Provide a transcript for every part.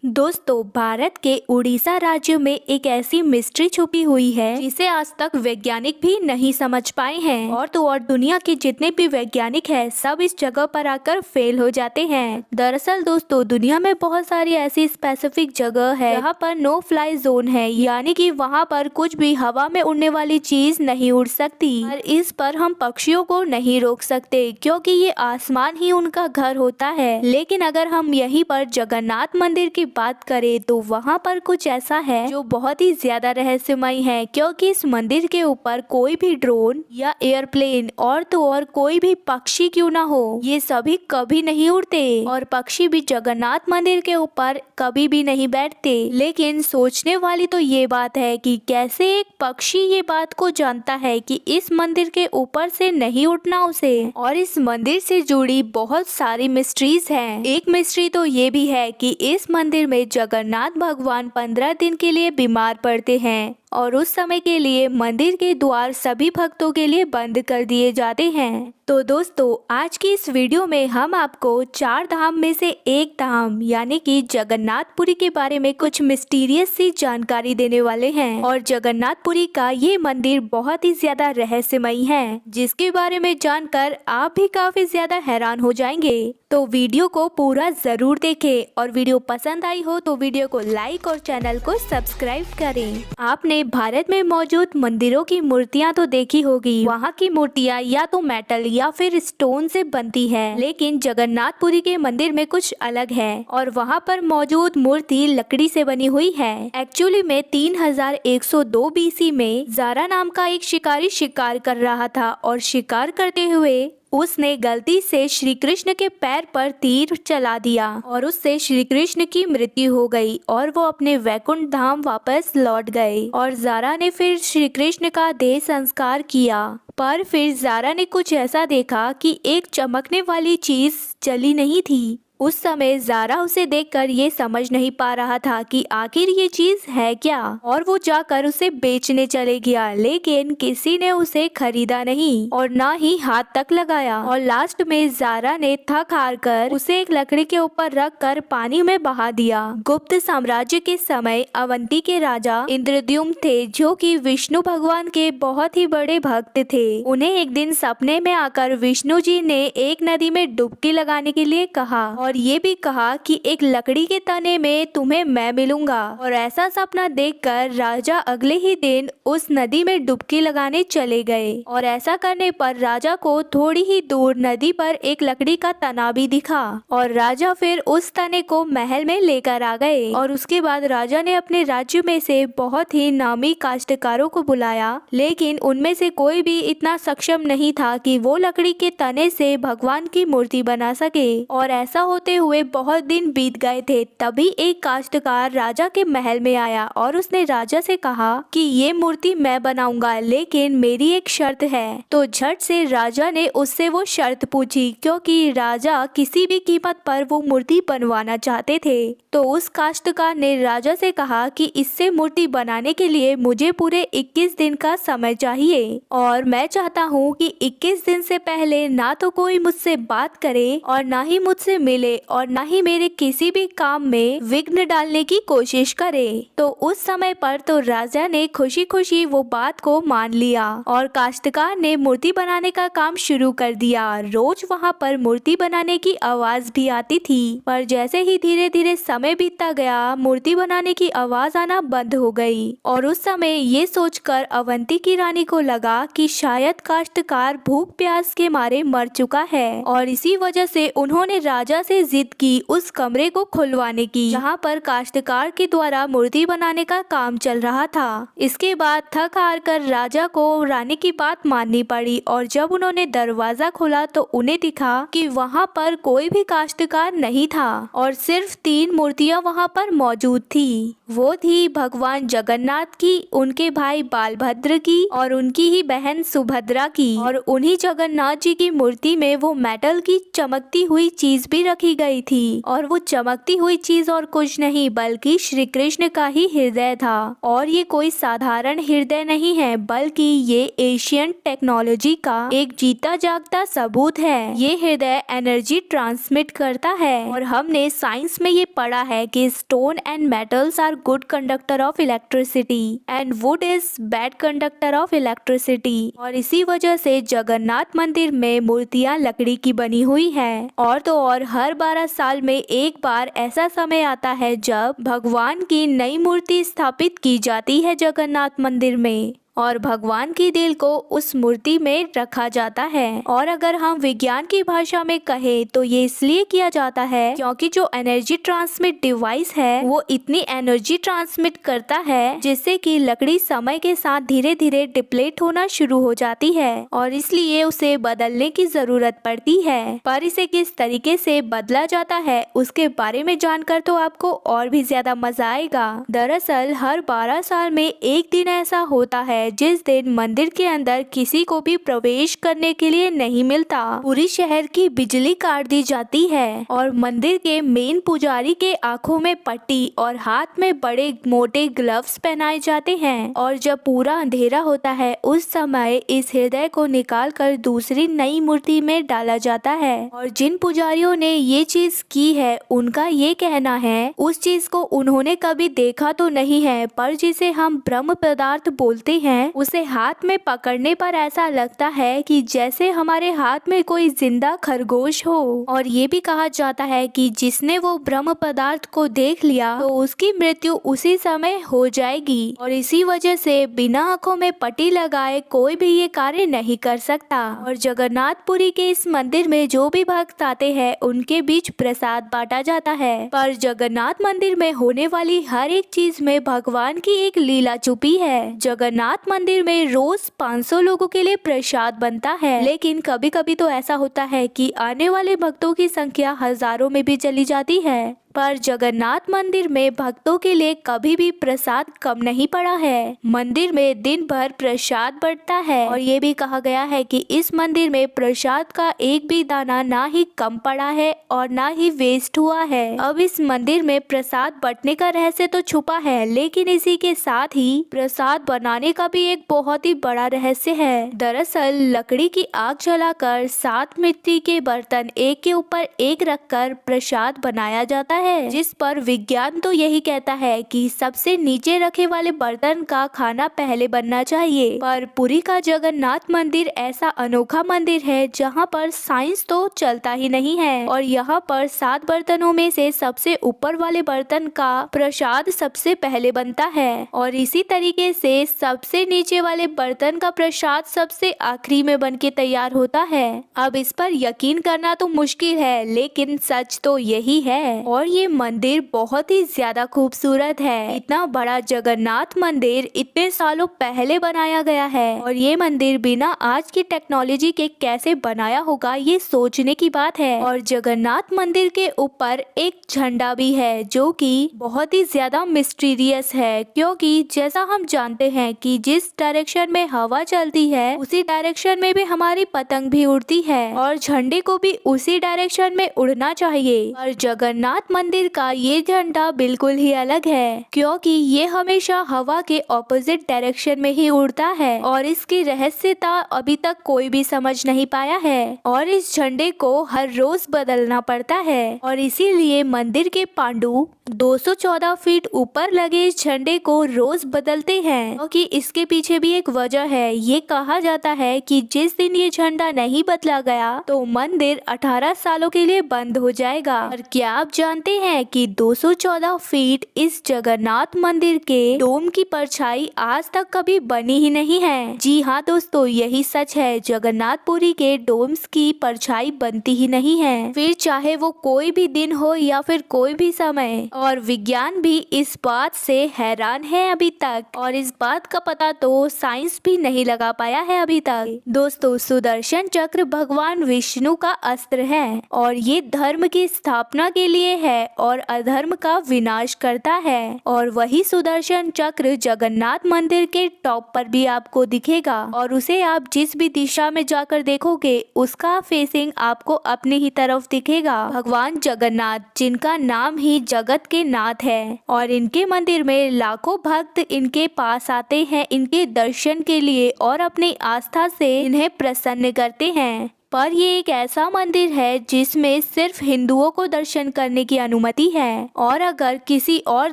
दोस्तों, भारत के उड़ीसा राज्य में एक ऐसी मिस्ट्री छुपी हुई है जिसे आज तक वैज्ञानिक भी नहीं समझ पाए हैं। और तो और दुनिया के जितने भी वैज्ञानिक हैं सब इस जगह पर आकर फेल हो जाते हैं। दरअसल दोस्तों, दुनिया में बहुत सारी ऐसी स्पेसिफिक जगह है जहाँ पर नो फ्लाई जोन है, यानी कि वहाँ पर कुछ भी हवा में उड़ने वाली चीज नहीं उड़ सकती। और इस पर हम पक्षियों को नहीं रोक सकते क्योंकि ये आसमान ही उनका घर होता है। लेकिन अगर हम यहीं पर जगन्नाथ मंदिर की बात करें तो वहाँ पर कुछ ऐसा है जो बहुत ही ज्यादा रहस्यमय है, क्योंकि इस मंदिर के ऊपर कोई भी ड्रोन या एयरप्लेन और तो और कोई भी पक्षी क्यों ना हो, ये सभी कभी नहीं उड़ते और पक्षी भी जगन्नाथ मंदिर के ऊपर कभी भी नहीं बैठते। लेकिन सोचने वाली तो ये बात है कि कैसे एक पक्षी ये बात को जानता है कि इस मंदिर के ऊपर से नहीं उठना उसे। और इस मंदिर से जुड़ी बहुत सारी मिस्ट्रीज हैं। एक मिस्ट्री तो ये भी है कि इस मंदिर में जगन्नाथ भगवान 15 दिन के लिए बीमार पड़ते हैं और उस समय के लिए मंदिर के द्वार सभी भक्तों के लिए बंद कर दिए जाते हैं। तो दोस्तों, आज की इस वीडियो में हम आपको 4 धाम में से एक धाम यानी कि जगन्नाथपुरी के बारे में कुछ मिस्टीरियस सी जानकारी देने वाले हैं। और जगन्नाथपुरी का ये मंदिर बहुत ही ज्यादा रहस्यमय है, जिसके बारे में जानकर आप भी काफी ज्यादा हैरान हो जाएंगे। तो वीडियो को पूरा जरूर देखें और वीडियो पसंद आई हो तो वीडियो को लाइक और चैनल को सब्सक्राइब करें। आपने भारत में मौजूद मंदिरों की मूर्तियां तो देखी होगी। वहाँ की मूर्तियां या तो मेटल या फिर स्टोन से बनती है, लेकिन जगन्नाथपुरी के मंदिर में कुछ अलग है और वहाँ पर मौजूद मूर्ति लकड़ी से बनी हुई है। एक्चुअली में 3102 BC में जारा नाम का एक शिकारी शिकार कर रहा था और शिकार करते हुए उसने गलती से श्री कृष्ण के पैर पर तीर चला दिया और उससे श्री कृष्ण की मृत्यु हो गई और वो अपने वैकुंठ धाम वापस लौट गए। और जारा ने फिर श्री कृष्ण का देह संस्कार किया। पर फिर जारा ने कुछ ऐसा देखा कि एक चमकने वाली चीज जली नहीं थी। उस समय जारा उसे देखकर ये समझ नहीं पा रहा था कि आखिर ये चीज है क्या, और वो जाकर उसे बेचने चले गया। लेकिन किसी ने उसे खरीदा नहीं और ना ही हाथ तक लगाया। और लास्ट में जारा ने थक हार कर उसे एक लकड़ी के ऊपर रख कर पानी में बहा दिया। गुप्त साम्राज्य के समय अवंती के राजा इंद्रद्युम्न थे, जो कि विष्णु भगवान के बहुत ही बड़े भक्त थे। उन्हें एक दिन सपने में आकर विष्णु जी ने एक नदी में डुबकी लगाने के लिए कहा और ये भी कहा कि एक लकड़ी के तने में तुम्हें मैं मिलूंगा। और ऐसा सपना देखकर राजा अगले ही दिन उस नदी में डुबकी लगाने चले गए। और ऐसा करने पर राजा को थोड़ी ही दूर नदी पर एक लकड़ी का तना भी दिखा और राजा फिर उस तने को महल में लेकर आ गए। और उसके बाद राजा ने अपने राज्य में से बहुत ही नामी काश्तकारों को बुलाया, लेकिन उनमें से कोई भी इतना सक्षम नहीं था कि वो लकड़ी के तने से भगवान की मूर्ति बना सके। और ऐसा होते हुए बहुत दिन बीत गए थे। तभी एक काश्तकार राजा के महल में आया और उसने राजा से कहा कि ये मूर्ति मैं बनाऊंगा, लेकिन मेरी एक शर्त है। तो झट से राजा ने उससे वो शर्त पूछी, क्योंकि राजा किसी भी कीमत पर वो मूर्ति बनवाना चाहते थे। तो उस काश्तकार ने राजा से कहा कि इससे मूर्ति बनाने के लिए मुझे पूरे 21 दिन का समय चाहिए और मैं चाहता हूँ कि 21 दिन से पहले ना तो कोई मुझसे बात करे और ना ही मुझसे मिले और ना ही मेरे किसी भी काम में विघ्न डालने की कोशिश करे। तो उस समय पर तो राजा ने खुशी खुशी वो बात को मान लिया और काश्तकार ने मूर्ति बनाने का काम शुरू कर दिया। रोज वहाँ पर मूर्ति बनाने की आवाज भी आती थी, पर जैसे ही धीरे धीरे समय बीतता गया मूर्ति बनाने की आवाज आना बंद हो गई। और उस समय ये सोचकर अवंती की रानी को लगा कि शायद काश्तकार भूख प्यास के मारे मर चुका है और इसी वजह से उन्होंने राजा से जिद की उस कमरे को खुलवाने की जहाँ पर काश्तकार के द्वारा मूर्ति बनाने का काम चल रहा था। इसके बाद थक हार कर राजा को रानी की बात माननी पड़ी और जब उन्होंने दरवाजा खोला तो उन्हें दिखा कि वहाँ पर कोई भी काश्तकार नहीं था और सिर्फ 3 मूर्तियाँ वहाँ पर मौजूद थी। वो थी भगवान जगन्नाथ की, उनके भाई बालभद्र की और उनकी ही बहन सुभद्रा की। और उन्हीं जगन्नाथ जी की मूर्ति में वो मेटल की चमकती हुई चीज भी रखी ही गई थी और वो चमकती हुई चीज और कुछ नहीं बल्कि श्री कृष्ण का ही हृदय था। और ये कोई साधारण हृदय नहीं है बल्कि ये एशियन टेक्नोलॉजी का एक जीता जागता सबूत है। ये हृदय एनर्जी ट्रांसमिट करता है और हमने साइंस में ये पढ़ा है कि stone and metals are good conductor of electricity and wood is bad conductor of electricity. और इसी वजह से जगन्नाथ मंदिर में मूर्तियां लकड़ी की बनी हुई है। और तो और हर 12 साल में एक बार ऐसा समय आता है जब भगवान की नई मूर्ति स्थापित की जाती है जगन्नाथ मंदिर में और भगवान की दिल को उस मूर्ति में रखा जाता है। और अगर हम विज्ञान की भाषा में कहें तो ये इसलिए किया जाता है क्योंकि जो एनर्जी ट्रांसमिट डिवाइस है वो इतनी एनर्जी ट्रांसमिट करता है जिससे कि लकड़ी समय के साथ धीरे धीरे डिप्लेट होना शुरू हो जाती है और इसलिए उसे बदलने की जरूरत पड़ती है। पर इसे किस तरीके से बदला जाता है उसके बारे में जानकर तो आपको और भी ज्यादा मजा आएगा। दरअसल हर 12 साल में एक दिन ऐसा होता है जिस दिन मंदिर के अंदर किसी को भी प्रवेश करने के लिए नहीं मिलता। पूरी शहर की बिजली काट दी जाती है और मंदिर के मेन पुजारी के आंखों में पट्टी और हाथ में बड़े मोटे ग्लव्स पहनाए जाते हैं। और जब पूरा अंधेरा होता है उस समय इस हृदय को निकालकर दूसरी नई मूर्ति में डाला जाता है। और जिन पुजारियों ने ये चीज की है उनका ये कहना है उस चीज को उन्होंने कभी देखा तो नहीं है पर जिसे हम ब्रह्म पदार्थ बोलते हैं उसे हाथ में पकड़ने पर ऐसा लगता है कि जैसे हमारे हाथ में कोई जिंदा खरगोश हो। और ये भी कहा जाता है कि जिसने वो ब्रह्म पदार्थ को देख लिया तो उसकी मृत्यु उसी समय हो जाएगी। और इसी वजह से बिना आंखों में पट्टी लगाए कोई भी ये कार्य नहीं कर सकता। और जगन्नाथपुरी के इस मंदिर में जो भी भक्त आते हैं उनके बीच प्रसाद बांटा जाता है। पर जगन्नाथ मंदिर में होने वाली हर एक चीज में भगवान की एक लीला छुपी है। जगन्नाथ मंदिर में रोज 500 लोगों के लिए प्रसाद बनता है लेकिन कभी कभी तो ऐसा होता है कि आने वाले भक्तों की संख्या हजारों में भी चली जाती है। पर जगन्नाथ मंदिर में भक्तों के लिए कभी भी प्रसाद कम नहीं पड़ा है। मंदिर में दिन भर प्रसाद बढ़ता है और ये भी कहा गया है कि इस मंदिर में प्रसाद का एक भी दाना ना ही कम पड़ा है और ना ही वेस्ट हुआ है। अब इस मंदिर में प्रसाद बंटने का रहस्य तो छुपा है लेकिन इसी के साथ ही प्रसाद बनाने का भी एक बहुत ही बड़ा रहस्य है। दरअसल लकड़ी की आग जलाकर 7 मिट्टी के बर्तन एक के ऊपर एक रखकर प्रसाद बनाया जाता है जिस पर विज्ञान तो यही कहता है कि सबसे नीचे रखे वाले बर्तन का खाना पहले बनना चाहिए। पर पुरी का जगन्नाथ मंदिर ऐसा अनोखा मंदिर है जहाँ पर साइंस तो चलता ही नहीं है और यहाँ पर 7 बर्तनों में से सबसे ऊपर वाले बर्तन का प्रसाद सबसे पहले बनता है और इसी तरीके से सबसे नीचे वाले बर्तन का प्रसाद सबसे आखिरी में बनके तैयार होता है। अब इस पर यकीन करना तो मुश्किल है लेकिन सच तो यही है। और ये मंदिर बहुत ही ज्यादा खूबसूरत है। इतना बड़ा जगन्नाथ मंदिर इतने सालों पहले बनाया गया है और ये मंदिर बिना आज की टेक्नोलॉजी के कैसे बनाया होगा ये सोचने की बात है। और जगन्नाथ मंदिर के ऊपर एक झंडा भी है जो कि बहुत ही ज्यादा मिस्टीरियस है क्योंकि जैसा हम जानते हैं कि जिस डायरेक्शन में हवा चलती है उसी डायरेक्शन में भी हमारी पतंग भी उड़ती है और झंडे को भी उसी डायरेक्शन में उड़ना चाहिए। और जगन्नाथ मंदिर का ये झंडा बिल्कुल ही अलग है क्योंकि ये हमेशा हवा के ऑपोजिट डायरेक्शन में ही उड़ता है और इसकी रहस्यता अभी तक कोई भी समझ नहीं पाया है और इस झंडे को हर रोज बदलना पड़ता है। और इसीलिए मंदिर के पांडु 214 फीट ऊपर लगे इस झंडे को रोज बदलते हैं क्योंकि इसके पीछे भी एक वजह है। ये कहा जाता है कि जिस दिन ये झंडा नहीं बदला गया तो मंदिर 18 सालों के लिए बंद हो जाएगा। और क्या आप जानते हैं कि 214 फीट इस जगन्नाथ मंदिर के डोम की परछाई आज तक कभी बनी ही नहीं है। जी हाँ दोस्तों, यही सच है, जगन्नाथपुरी के डोम्स की परछाई बनती ही नहीं है, फिर चाहे वो कोई भी दिन हो या फिर कोई भी समय। और विज्ञान भी इस बात से हैरान है अभी तक और इस बात का पता तो साइंस भी नहीं लगा पाया है अभी तक। दोस्तों, सुदर्शन चक्र भगवान विष्णु का अस्त्र है और ये धर्म की स्थापना के लिए है है और अधर्म का विनाश करता है। और वही सुदर्शन चक्र जगन्नाथ मंदिर के टॉप पर भी आपको दिखेगा और उसे आप जिस भी दिशा में जाकर देखोगे उसका फेसिंग आपको अपनी ही तरफ दिखेगा। भगवान जगन्नाथ, जिनका नाम ही जगत के नाथ है, और इनके मंदिर में लाखों भक्त इनके पास आते हैं इनके दर्शन के लिए और अपनी आस्था से इन्हें प्रसन्न करते हैं। पर ये एक ऐसा मंदिर है जिसमें सिर्फ हिंदुओं को दर्शन करने की अनुमति है और अगर किसी और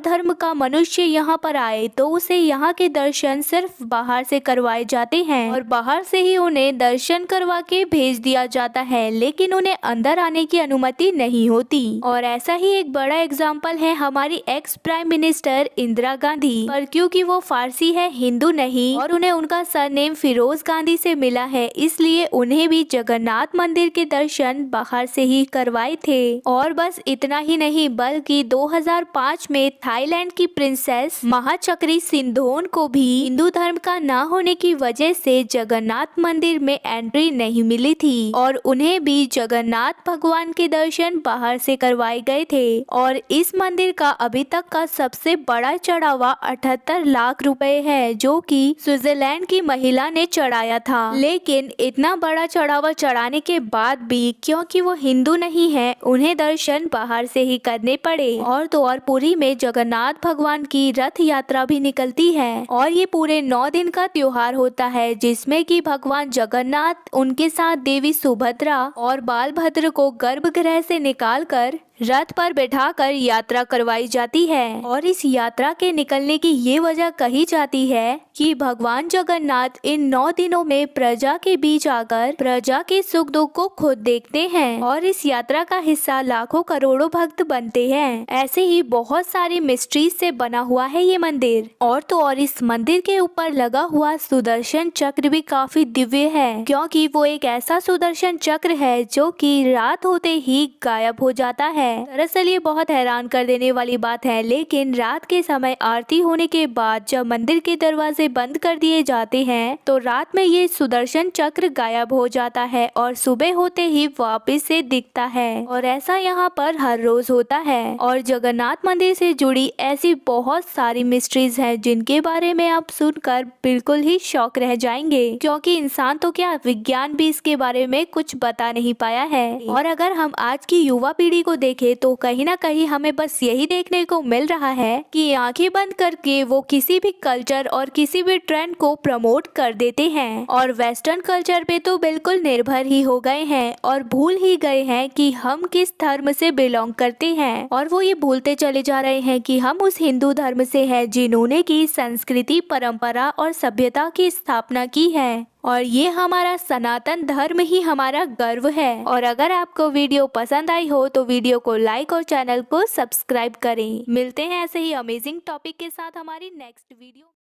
धर्म का मनुष्य यहाँ पर आए तो उसे यहाँ के दर्शन सिर्फ बाहर से करवाए जाते हैं और बाहर से ही उन्हें दर्शन करवा के भेज दिया जाता है, लेकिन उन्हें अंदर आने की अनुमति नहीं होती। और ऐसा ही एक बड़ा एग्जाम्पल है हमारी ex prime minister Indira Gandhi, पर क्योंकि वो फारसी है, हिंदू नहीं, और उन्हें उनका सरनेम फिरोज गांधी से मिला है, इसलिए उन्हें भी जगन्नाथ मंदिर के दर्शन बाहर से ही करवाए थे। और बस इतना ही नहीं, बल्कि 2005 में थाईलैंड की प्रिंसेस महाचक्री सिंधोन को भी हिंदू धर्म का ना होने की वजह से जगन्नाथ मंदिर में एंट्री नहीं मिली थी और उन्हें भी जगन्नाथ भगवान के दर्शन बाहर से करवाए गए थे। और इस मंदिर का अभी तक का सबसे बड़ा चढ़ावा 78 लाख रुपए है, जो कि स्विट्जरलैंड की महिला ने चढ़ाया था। लेकिन इतना बड़ा चढ़ावा चढ़ाने के बाद भी क्योंकि वो हिंदू नहीं है, उन्हें दर्शन बाहर से ही करने पड़े। और तो और पुरी में जगन्नाथ भगवान की रथ यात्रा भी निकलती है और ये पूरे 9 दिन का त्योहार होता है, जिसमें कि भगवान जगन्नाथ, उनके साथ देवी सुभद्रा और बालभद्र को गर्भगृह से निकालकर रथ पर बैठाकर यात्रा करवाई जाती है। और इस यात्रा के निकलने की ये वजह कही जाती है कि भगवान जगन्नाथ इन 9 दिनों में प्रजा के बीच आकर प्रजा के सुख दुख को खुद देखते हैं और इस यात्रा का हिस्सा लाखों करोड़ों भक्त बनते हैं। ऐसे ही बहुत सारी मिस्ट्रीज से बना हुआ है ये मंदिर। और तो और इस मंदिर के ऊपर लगा हुआ सुदर्शन चक्र भी काफी दिव्य है, क्योंकि वो एक ऐसा सुदर्शन चक्र है जो कि रात होते ही गायब हो जाता है। दरअसल ये बहुत हैरान कर देने वाली बात है, लेकिन रात के समय आरती होने के बाद जब मंदिर के दरवाजे बंद कर दिए जाते हैं तो रात में ये सुदर्शन चक्र गायब हो जाता है और सुबह होते ही वापस से दिखता है। और ऐसा यहाँ पर हर रोज होता है। और जगन्नाथ मंदिर से जुड़ी ऐसी बहुत सारी मिस्ट्रीज हैं जिनके बारे में आप सुनकर बिल्कुल ही शॉक रह जाएंगे, क्योंकि इंसान तो क्या, विज्ञान भी इसके बारे में कुछ बता नहीं पाया है। और अगर हम आज की युवा पीढ़ी को देखें तो कहीं ना कहीं हमें बस यही देखने को मिल रहा है कि आंखें बंद करके वो किसी भी कल्चर और किसी भी ट्रेंड को प्रमोट कर देते हैं और वेस्टर्न कल्चर पे तो बिल्कुल निर्भर ही हो गए हैं और भूल ही गए हैं कि हम किस धर्म से बिलोंग करते हैं। और वो ये भूलते चले जा रहे हैं कि हम उस हिंदू धर्म से हैं जिन्होंने की संस्कृति, परंपरा और सभ्यता की स्थापना की है। और ये हमारा सनातन धर्म ही हमारा गर्व है। और अगर आपको वीडियो पसंद आई हो तो वीडियो को लाइक और चैनल को सब्सक्राइब करें। मिलते हैं ऐसे ही अमेजिंग टॉपिक के साथ हमारी नेक्स्ट वीडियो।